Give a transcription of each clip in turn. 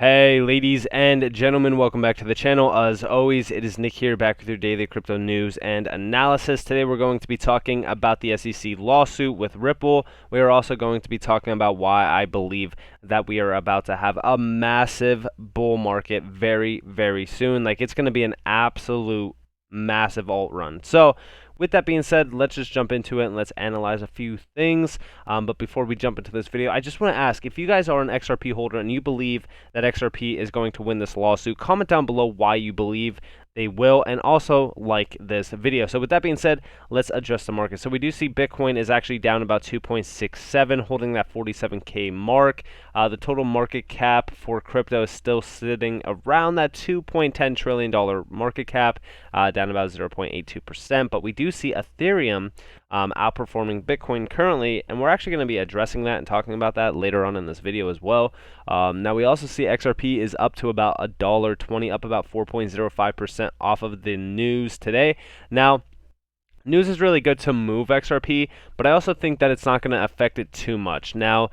Hey ladies and gentlemen, welcome back to the channel. As always, it is Nick here, back with your daily crypto news and analysis. Today we're going to be talking about the SEC lawsuit with Ripple. We are also going to be talking about why I believe that we are about to have a massive bull market very, very soon. Like, it's going to be an absolute massive alt run. So with that being said, let's just jump into it and let's analyze a few things. But before we jump into this video, I just want to ask, if you guys are an XRP holder and you believe that XRP is going to win this lawsuit, comment down below why you believe they will, and also like this video. So with that being said, let's adjust the market. So we do see Bitcoin is actually down about 2.67, holding that 47K mark. The total market cap for crypto is still sitting around that $2.10 trillion market cap, down about 0.82%. But we do see Ethereum outperforming Bitcoin currently, and we're actually going to be addressing that and talking about that later on in this video as well. Now we also see XRP is up to about $1.20, up about 4.05% off of the news today. Now, news is really good to move XRP, but I also think that it's not going to affect it too much. Now,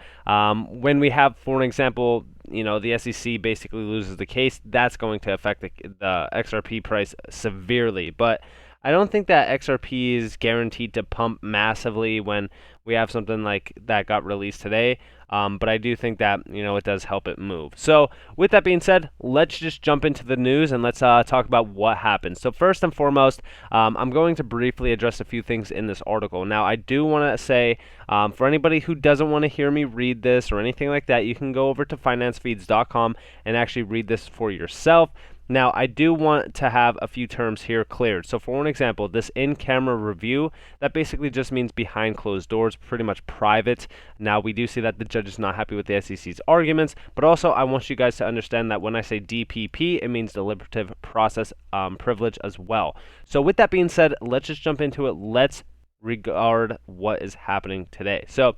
when we have, for an example, the SEC basically loses the case, that's going to affect the XRP price severely. But I don't think that XRP is guaranteed to pump massively when we have something like that got released today. But I do think that, it does help it move. So with that being said, let's just jump into the news and let's talk about what happened. So first and foremost, I'm going to briefly address a few things in this article. Now, I do want to say, for anybody who doesn't want to hear me read this or anything like that, you can go over to financefeeds.com and actually read this for yourself. Now, I do want to have a few terms here cleared. So for an example, this in-camera review, that basically just means behind closed doors, pretty much private. Now, we do see that the judge is not happy with the SEC's arguments, but also I want you guys to understand that when I say DPP, it means deliberative process privilege as well. So with that being said, let's just jump into it. Let's regard what is happening today. So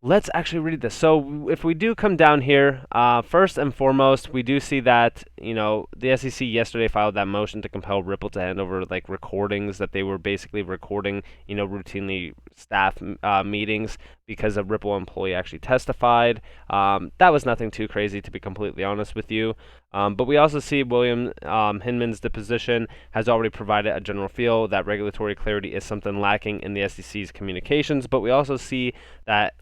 let's actually read this. So if we do come down here, first and foremost, we do see that, the SEC yesterday filed that motion to compel Ripple to hand over recordings that they were basically recording, routinely staff meetings because a Ripple employee actually testified. That was nothing too crazy, to be completely honest with you. But we also see William Hinman's deposition has already provided a general feel that regulatory clarity is something lacking in the SEC's communications. But we also see that,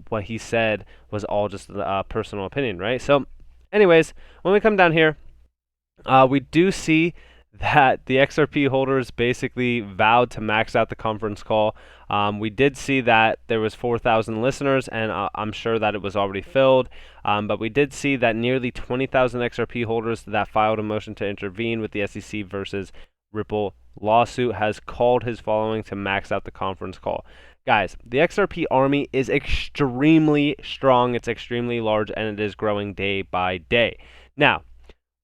what he said was all just a personal opinion, right? So anyways, when we come down here, we do see that the XRP holders basically vowed to max out the conference call. We did see that there was 4,000 listeners, and I'm sure that it was already filled. But we did see that nearly 20,000 XRP holders that filed a motion to intervene with the SEC versus Ripple lawsuit has called his following to max out the conference call. Guys, the XRP army is extremely strong, it's extremely large, and it is growing day by day. Now,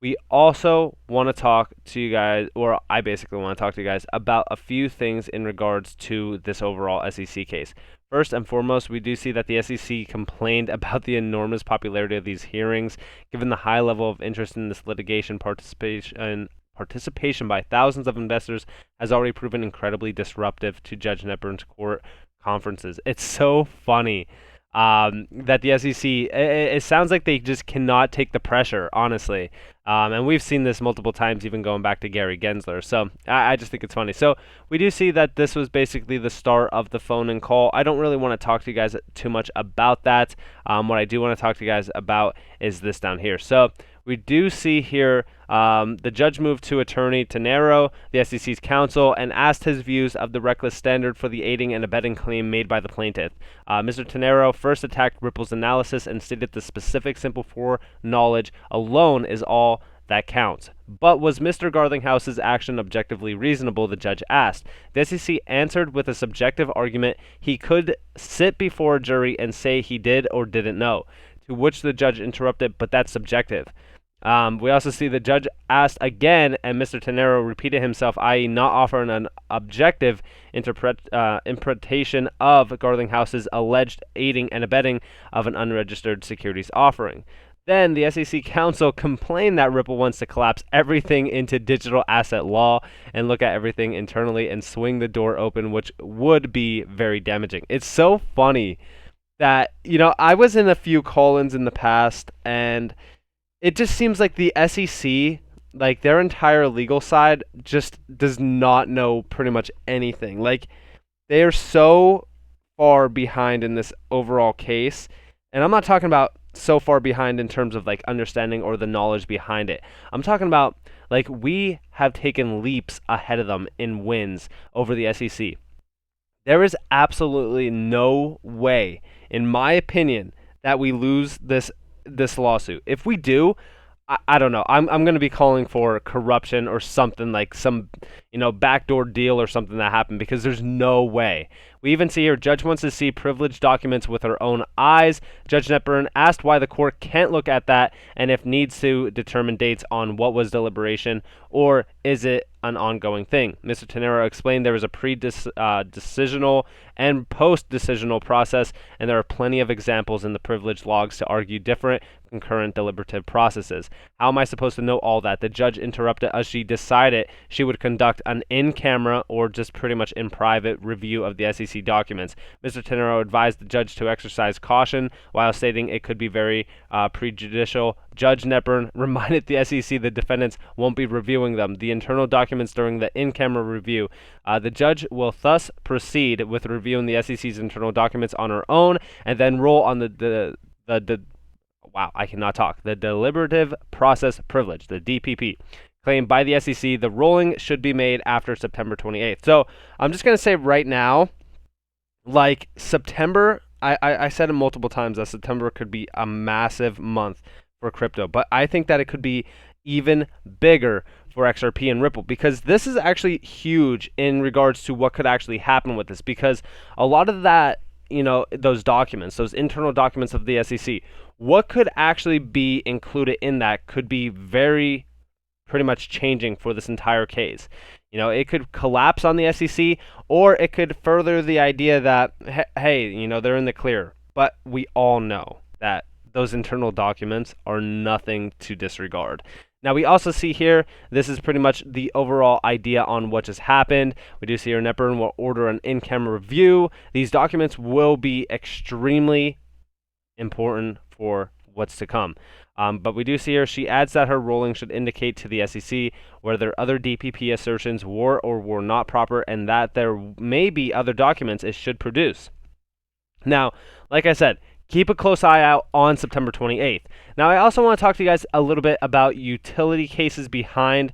we also want to talk to you guys, or I basically want to talk to you guys about a few things in regards to this overall SEC case. First and foremost, we do see that the SEC complained about the enormous popularity of these hearings, given the high level of interest in this litigation. Participation by thousands of investors has already proven incredibly disruptive to Judge Neprin's court conferences. It's so funny that the SEC, it sounds like they just cannot take the pressure, honestly. And we've seen this multiple times, even going back to Gary Gensler. So I just think it's funny. So we do see that this was basically the start of the phone and call. I don't really want to talk to you guys too much about that. What I do want to talk to you guys about is this down here. So we do see here the judge moved to Attorney Tenero, the SEC's counsel, and asked his views of the reckless standard for the aiding and abetting claim made by the plaintiff. Mr. Tenero first attacked Ripple's analysis and stated the specific simple foreknowledge alone is all that counts. But was Mr. Garlinghouse's action objectively reasonable, the judge asked. The SEC answered with a subjective argument he could sit before a jury and say he did or didn't know, to which the judge interrupted, but that's subjective. We also see the judge asked again, and Mr. Tenero repeated himself, i.e. not offering an objective interpretation of Garlinghouse's alleged aiding and abetting of an unregistered securities offering. Then the SEC counsel complained that Ripple wants to collapse everything into digital asset law and look at everything internally and swing the door open, which would be very damaging. It's so funny that, I was in a few call-ins in the past, and it just seems like the SEC, like their entire legal side, just does not know pretty much anything. Like they are so far behind in this overall case, and I'm not talking about so far behind in terms of like understanding or the knowledge behind it. I'm talking about like we have taken leaps ahead of them in wins over the SEC. There is absolutely no way, in my opinion, that we lose this lawsuit. If we do, I don't know. I'm going to be calling for corruption or something, like some, backdoor deal or something that happened, because there's no way. We even see here, judge wants to see privileged documents with her own eyes. Judge Netburn asked why the court can't look at that and if needs to determine dates on what was deliberation, or is it an ongoing thing. Mr. Tenero explained there is a pre-decisional and post-decisional process, and there are plenty of examples in the privilege logs to argue different concurrent deliberative processes. How am I supposed to know all that? The judge interrupted as she decided she would conduct an in-camera or just pretty much in private review of the SEC documents. Mr. Tenero advised the judge to exercise caution while stating it could be very prejudicial. Judge Netburn reminded the SEC the defendants won't be reviewing them, the internal documents during the in-camera review. The judge will thus proceed with reviewing the SEC's internal documents on her own and then rule on the deliberative process privilege, the DPP, claimed by the SEC. The ruling should be made after September 28th. So I'm just going to say right now, like September, I said it multiple times that September could be a massive month for crypto, but I think that it could be even bigger for XRP and Ripple, because this is actually huge in regards to what could actually happen with this, because a lot of that, those documents, those internal documents of the SEC, what could actually be included in that could be very pretty much changing for this entire case. It could collapse on the SEC, or it could further the idea that, hey, they're in the clear. But we all know that those internal documents are nothing to disregard. Now, we also see here, this is pretty much the overall idea on what just happened. We do see here Netburn will order an in-camera review. These documents will be extremely important for what's to come. But we do see here, she adds that her ruling should indicate to the SEC whether other DPP assertions were or were not proper, and that there may be other documents it should produce. Now, like I said, keep a close eye out on September 28th. Now, I also want to talk to you guys a little bit about utility cases behind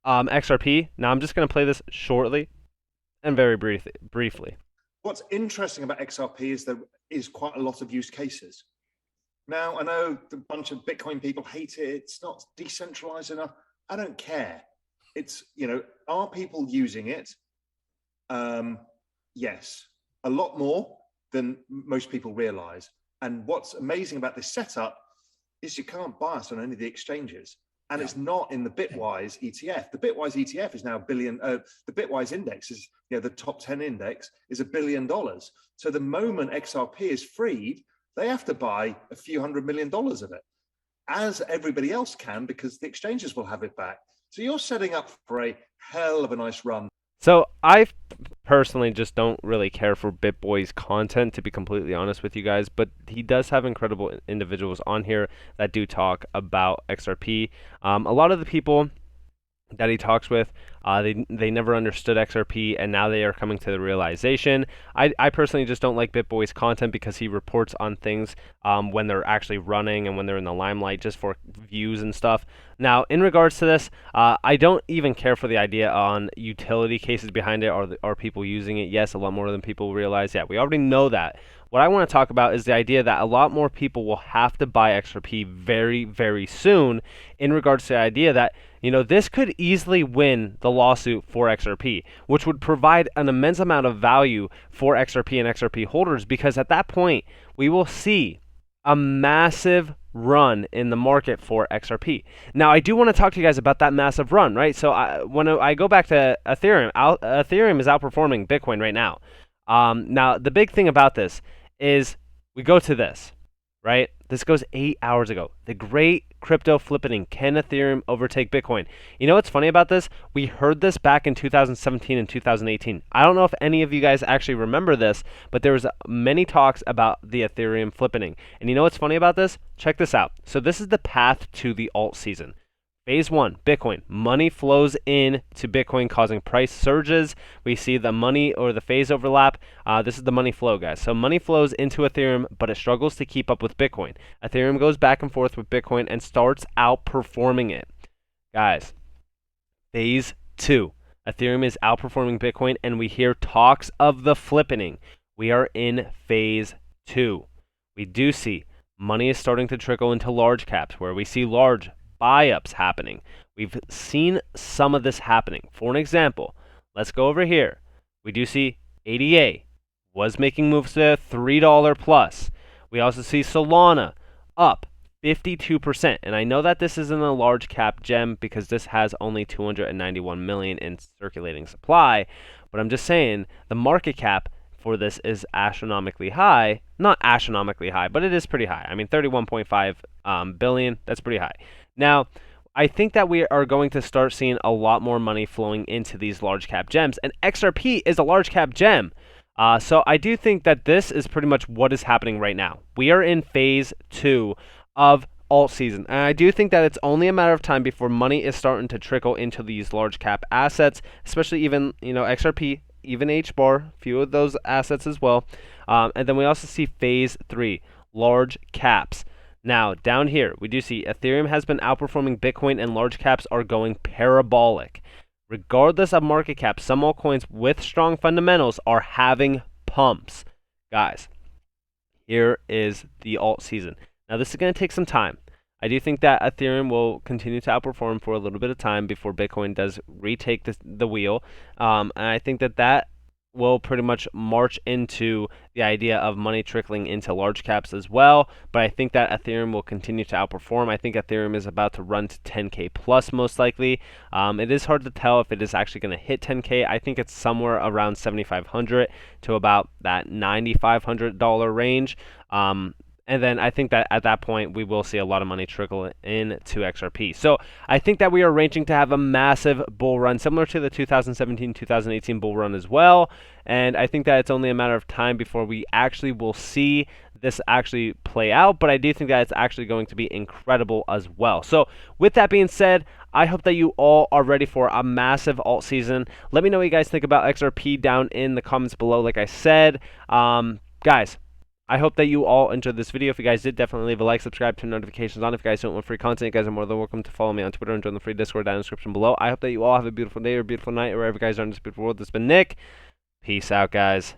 XRP. Now, I'm just going to play this shortly and very briefly. What's interesting about XRP is there is quite a lot of use cases. Now, I know a bunch of Bitcoin people hate it. It's not decentralized enough. I don't care. It's, are people using it? Yes, a lot more than most people realize. And what's amazing about this setup is you can't buy us on any of the exchanges. And it's not in the Bitwise ETF. The Bitwise ETF is now $1 billion. The Bitwise index is, the top 10 index is $1 billion. So the moment XRP is freed, they have to buy a few $100 million of it, as everybody else can, because the exchanges will have it back. So you're setting up for a hell of a nice run. So I personally just don't really care for BitBoy's content, to be completely honest with you guys, but he does have incredible individuals on here that do talk about XRP. A lot of the people that he talks with, they never understood XRP, and now they are coming to the realization. I personally just don't like BitBoy's content because he reports on things when they're actually running and when they're in the limelight, just for views and stuff. Now, in regards to this, I don't even care for the idea on utility cases behind it, or are people using it. Yes, a lot more than people realize. Yeah, we already know that. What I want to talk about is the idea that a lot more people will have to buy XRP very, very soon, in regards to the idea that, this could easily win the lawsuit for XRP, which would provide an immense amount of value for XRP and XRP holders, because at that point, we will see a massive run in the market for XRP. Now, I do want to talk to you guys about that massive run, right? So when I go back to Ethereum, Ethereum is outperforming Bitcoin right now. Now, the big thing about this is we go to this, right? This goes 8 hours ago. The great crypto flippening. Can Ethereum overtake Bitcoin? You know what's funny about this? We heard this back in 2017 and 2018. I don't know if any of you guys actually remember this, but there was many talks about the Ethereum flippening. And you know what's funny about this? Check this out. So this is the path to the alt season. Phase 1, Bitcoin. Money flows in to Bitcoin, causing price surges. We see the money or the phase overlap. This is the money flow, guys. So money flows into Ethereum, but it struggles to keep up with Bitcoin. Ethereum goes back and forth with Bitcoin and starts outperforming it. Guys, phase 2. Ethereum is outperforming Bitcoin, and we hear talks of the flippening. We are in phase 2. We do see money is starting to trickle into large caps, where we see large buy-ups happening. We've seen some of this happening. For an example, let's go over here. We do see ADA was making moves to $3 plus. We also see Solana up 52%. And I know that this isn't a large cap gem because this has only 291 million in circulating supply, but I'm just saying the market cap for this is astronomically high. Not astronomically high, but it is pretty high. I mean, 31.5 billion, that's pretty high. Now, I think that we are going to start seeing a lot more money flowing into these large cap gems, and XRP is a large cap gem. So I do think that this is pretty much what is happening right now. We are in phase 2 of alt season, and I do think that it's only a matter of time before money is starting to trickle into these large cap assets, especially even, XRP, even HBAR, few of those assets as well. And then we also see phase 3, large caps. Now, down here, we do see Ethereum has been outperforming Bitcoin and large caps are going parabolic. Regardless of market cap, some altcoins with strong fundamentals are having pumps. Guys, here is the alt season. Now, this is going to take some time. I do think that Ethereum will continue to outperform for a little bit of time before Bitcoin does retake the wheel. And I think that will pretty much march into the idea of money trickling into large caps as well. But I think that Ethereum will continue to outperform. I think Ethereum is about to run to 10K plus most likely. It is hard to tell if it is actually going to hit 10K. I think it's somewhere around 7,500 to about that $9,500 range. And then I think that at that point, we will see a lot of money trickle into XRP. So I think that we are ranging to have a massive bull run, similar to the 2017-2018 bull run as well. And I think that it's only a matter of time before we actually will see this actually play out. But I do think that it's actually going to be incredible as well. So with that being said, I hope that you all are ready for a massive alt season. Let me know what you guys think about XRP down in the comments below, like I said. Guys, I hope that you all enjoyed this video. If you guys did, definitely leave a like, subscribe, turn notifications on. If you guys don't want free content, you guys are more than welcome to follow me on Twitter and join the free Discord down in the description below. I hope that you all have a beautiful day or beautiful night, or wherever you guys are in this beautiful world. This has been Nick. Peace out, guys.